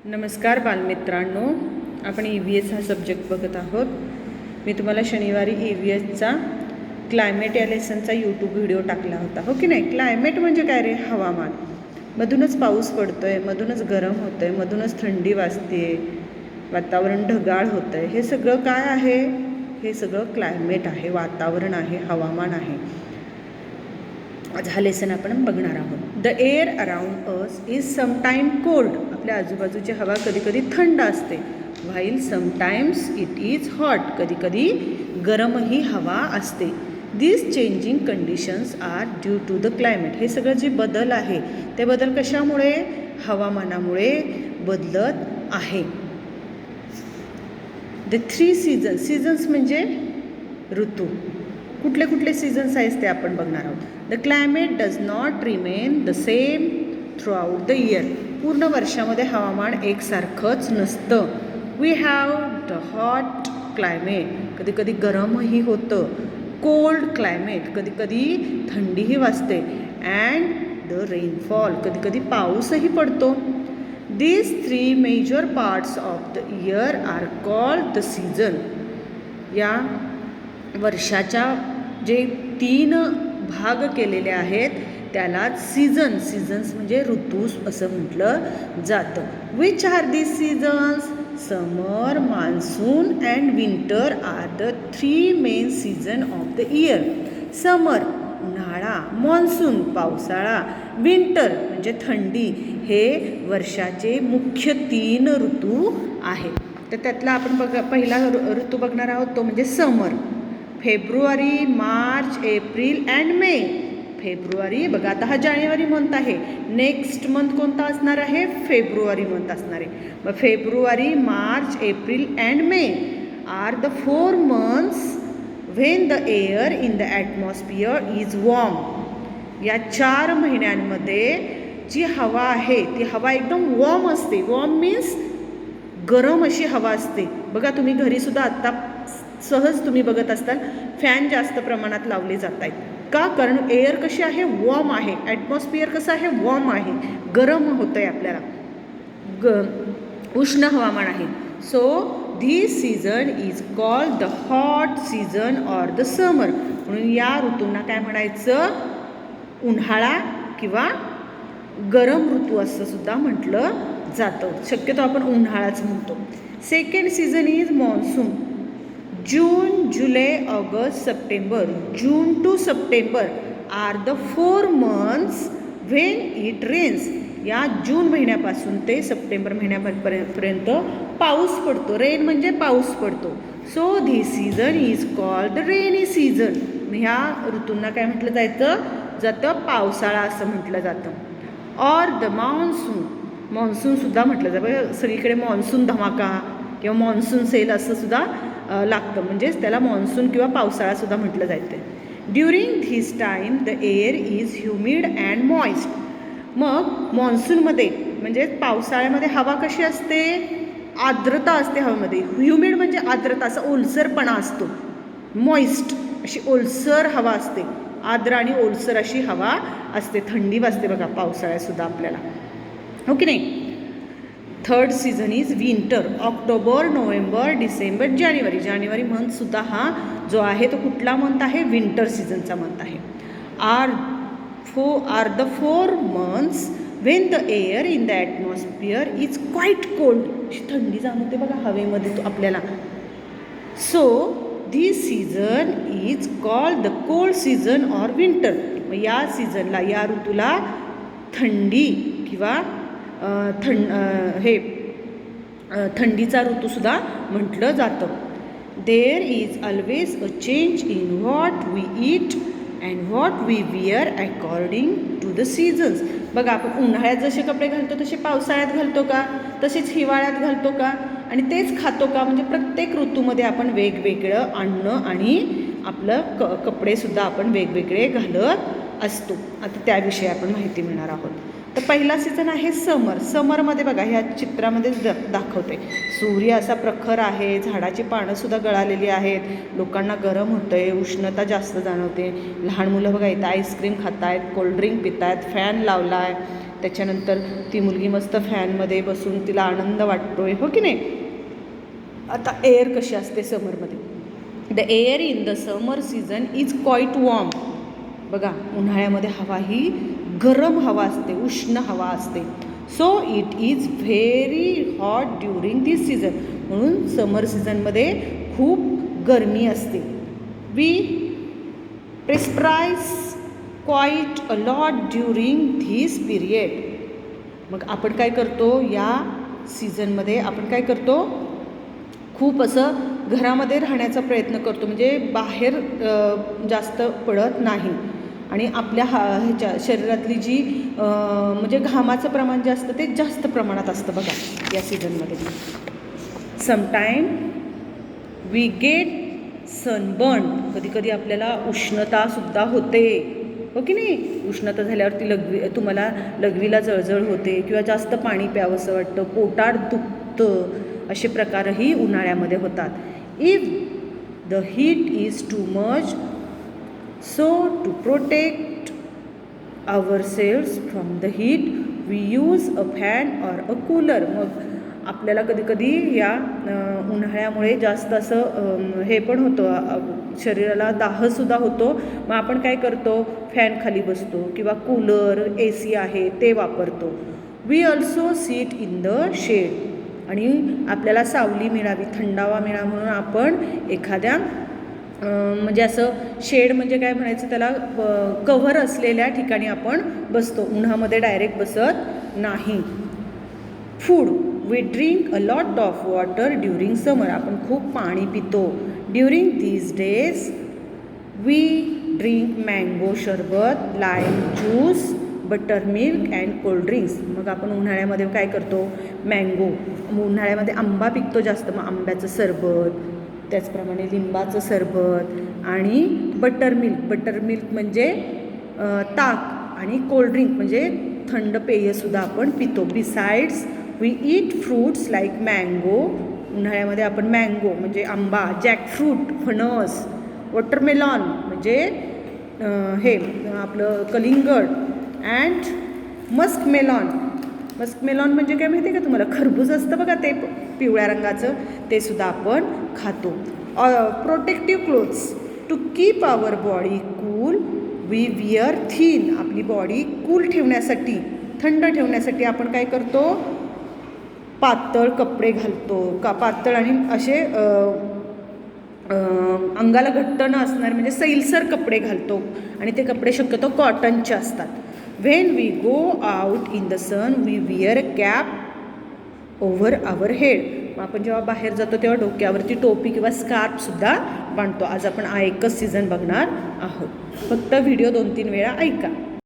नमस्कार बालमित्रांनो, आपण EVS हा सब्जेक्ट बघत आहोत. मी तुम्हाला शनिवारी EVSचा क्लायमेट या लेसनचा यूट्यूब व्हिडिओ टाकला होता, हो की नाही. क्लायमेट म्हणजे काय रे? हवामान. मधूनच पाऊस पडतो आहे, मधूनच गरम होतं आहे, मधूनच थंडी वाजते, वातावरण ढगाळ होतं आहे. हे सगळं काय आहे? हे सगळं क्लायमेट आहे, वातावरण आहे, हवामान आहे. आज हा लेसन आपण बघणार आहोत. The air around us is sometime cold. आपल्या आजूबाजूची हवा कधीकधी थंड असते. While sometimes it is hot. कधीकधी गरमही हवा असते. These changing conditions are due to the climate. हे सगळं जे बदल आहे ते बदल कशामुळे? हवामानामुळे बदलत आहे. The 3 seasons. सीझन्स म्हणजे ऋतू. कुठले कुठले सीझन्स आहेत ते आपण बघणार आहोत. The climate does not remain the same throughout the year. पूर्ण वर्षामध्ये हवामान एकसारखंच नसतं. We have the hot climate. कधी कधी गरमही होतं. Cold climate. कधी कधी थंडीही वाजते. And the rainfall. कधी कधी पाऊसही पडतो. These 3 major parts of the year are called the season. या वर्षाच्या जे 3 भाग केलेले आहेत त्यालाच सीझन्स म्हणजे ऋतू असं म्हटलं जातं. Which are these seasons? Summer, monsoon and winter are the 3 main season of the year. Summer उन्हाळा, मान्सून पावसाळा, विंटर म्हणजे थंडी हे वर्षाचे मुख्य 3 ऋतू आहेत. तर त्यातला आपण पहिला ऋतू बघणार आहोत तो म्हणजे summer. February, March, April and May. फेब्रुवारी बघा, आता हा जानेवारी मंथ आहे. नेक्स्ट मंथ कोणता असणार आहे? फेब्रुवारी मंथ असणार आहे. मग February, March, April and May are the 4 months when the air in the atmosphere is warm. या 4 महिन्यांमध्ये जी हवा आहे ती हवा एकदम वॉर्म असते. वॉर्म मीन्स गरम अशी हवा असते. बघा, तुम्ही घरीसुद्धा आत्ता सहज तुम्ही बघत असताल फॅन जास्त प्रमाणात लावले जात आहेत. का? कारण एअर कशी आहे? वॉर्म आहे. ॲटमॉस्फिअर कसं आहे? वॉर्म आहे. गरम होतं आहे आपल्याला. उष्ण हवामान आहे. So this season is called the hot season or the summer. म्हणून या ऋतूंना काय म्हणायचं? उन्हाळा किंवा गरम ऋतू असं सुद्धा म्हटलं जातं. शक्यतो आपण उन्हाळाच म्हणतो. Second season is monsoon. June, July, August, September. June to September are the 4 months when it rains. या जून महिन्यापासून ते सप्टेंबर महिन्यापर्यंत पाऊस पडतो. रेन म्हणजे पाऊस पडतो. So this season is called the rainy season. ह्या ऋतूंना काय म्हटलं जातं? पावसाळा असं म्हटलं जातं. Or the monsoon. मान्सूनसुद्धा म्हटलं जातं. सगळीकडे मान्सून धमाका किंवा मान्सून सेल असं सुद्धा लागतं. म्हणजेच त्याला मान्सून किंवा पावसाळासुद्धा म्हटलं जातं. During this time the air is humid and moist. मग मान्सूनमध्ये म्हणजे पावसाळ्यामध्ये हवा कशी असते? आर्द्रता असते हवेमध्ये. ह्युमिड म्हणजे आर्द्रता, असा ओलसरपणा असतो. मॉइस्ट अशी ओलसर हवा असते. आर्द्र आणि ओलसर अशी हवा असते. थंडी वाजते बघा पावसाळ्यातसुद्धा आपल्याला, हो की नाही. Third season is winter. October, November, December, January. जानेवारी मंथसुद्धा हा जो आहे तो कुठला मंथ आहे? विंटर सीझनचा मंथ आहे. Are the 4 months when the air in the atmosphere is quite cold. थंडी जाणवते बघा हवेमध्ये तो आपल्याला. So this season is called the cold season or winter. मग या सीझनला, या ऋतूला थंडी किंवा थंडीचा ऋतूसुद्धा म्हटलं जातं. There is always a change in what we eat and what we wear according to the seasons. बघा, आपण उन्हाळ्यात जसे कपडे घालतो तसे पावसाळ्यात घालतो का? तसेच हिवाळ्यात घालतो का? आणि तेच खातो का? म्हणजे प्रत्येक ऋतूमध्ये आपण वेगवेगळं अन्न आणि आपलं कपडेसुद्धा आपण वेगवेगळे घालत असतो. आता त्याविषयी आपण माहिती मिळणार आहोत. तर पहिला सीझन आहे समर. समरमध्ये बघा, ह्या चित्रामध्ये दाखवते सूर्य असा प्रखर आहे. झाडाची पानंसुद्धा गळालेली आहेत. लोकांना गरम होतं आहे, उष्णता जास्त जाणवते. लहान मुलं बघा इथं आईस्क्रीम खात आहेत, कोल्ड्रिंक पित आहेत, फॅन लावला आहे. त्याच्यानंतर ती मुलगी मस्त फॅनमध्ये बसून तिला आनंद वाटतोय, हो की नाही. आता एअर कशी असते समरमध्ये. The air in the summer season is quite warm. बघा, उन्हाळ्यामध्ये हवा ही गरम हवा असते, उष्ण हवा असते. So it is very hot during this season. म्हणून समर सीझनमध्ये खूप गरमी असते. We perspire quite a lot during this period. मग आपण काय करतो या सीझनमध्ये, आपण काय करतो, खूप असं घरामध्ये राहण्याचा प्रयत्न करतो, म्हणजे बाहेर जास्त पडत नाही. आणि आपल्या ह्याच्या शरीरातली जी म्हणजे घामाचं प्रमाण जे असतं ते जास्त प्रमाणात असतं बघा या सीझनमध्ये. Sometime we get sunburn. कधी कधी आपल्याला उष्णतासुद्धा होते, हो की नाही. उष्णता झाल्यावरती तुम्हाला लघवीला जळजळ होते किंवा जास्त पाणी प्यावंसं वाटतं, पोटात दुखतं, असे प्रकारही उन्हाळ्यामध्ये होतात. If the heat is too much, so to protect ourselves from the heat we use a fan or a cooler. मग आपल्याला कधीकधी या उन्हाळ्यामुळे जास्त असं हे पण होतं, शरीराला दाहसुद्धा होतो. मग आपण काय करतो, फॅन खाली बसतो किंवा कूलर, AC आहे ते वापरतो. We also sit in the shade. आणि आपल्याला सावली मिळावी, थंडावा मिळावा म्हणून आपण एखाद्या म्हणजे असं शेड म्हणजे काय म्हणायचं त्याला, कव्हर असलेल्या ठिकाणी आपण बसतो, उन्हामध्ये डायरेक्ट बसत नाही. Food we drink a lot of water during summer. आपण खूप पाणी पितो. During these days we drink mango sharbat, lime juice, butter milk and cold drinks. मग आपण उन्हाळ्यामध्ये काय करतो, मँगो, उन्हाळ्यामध्ये आंबा पिकतो जास्त, मग आंब्याचं सरबत, त्याचप्रमाणे लिंबाचं सरबत आणि बटर मिल्क म्हणजे ताक, आणि कोल्ड्रिंक म्हणजे थंड पेयसुद्धा आपण पितो. Besides we eat fruits like mango. उन्हाळ्यामध्ये आपण मँगो म्हणजे आंबा, जॅकफ्रूट, फणस, वॉटरमेलॉन म्हणजे हे आपलं कलिंगड, अँड मस्कमेलॉन म्हणजे काय माहिती आहे का तुम्हाला, खरबूज असतं बघा ते पिवळ्या रंगाचं, ते सुद्धा आपण खातो. Protective clothes to keep our body cool we wear thin. आपली बॉडी कूल ठेवण्यासाठी, थंड ठेवण्यासाठी आपण काय करतो, पातळ कपडे घालतो, पातळ आणि असे अंगाला घट्ट न असणारे म्हणजे सैलसर कपडे घालतो, आणि ते कपडे शक्यतो कॉटनचे असतात. When we go out in the sun we wear a cap over our head. आपण जेव्हा बाहेर जातो तेव्हा डोक्यावरती टोपी किंवा स्कार्फसुद्धा बांधतो. आज आपण एकच सीझन बघणार आहोत, फक्त व्हिडिओ 2-3 वेळा ऐका.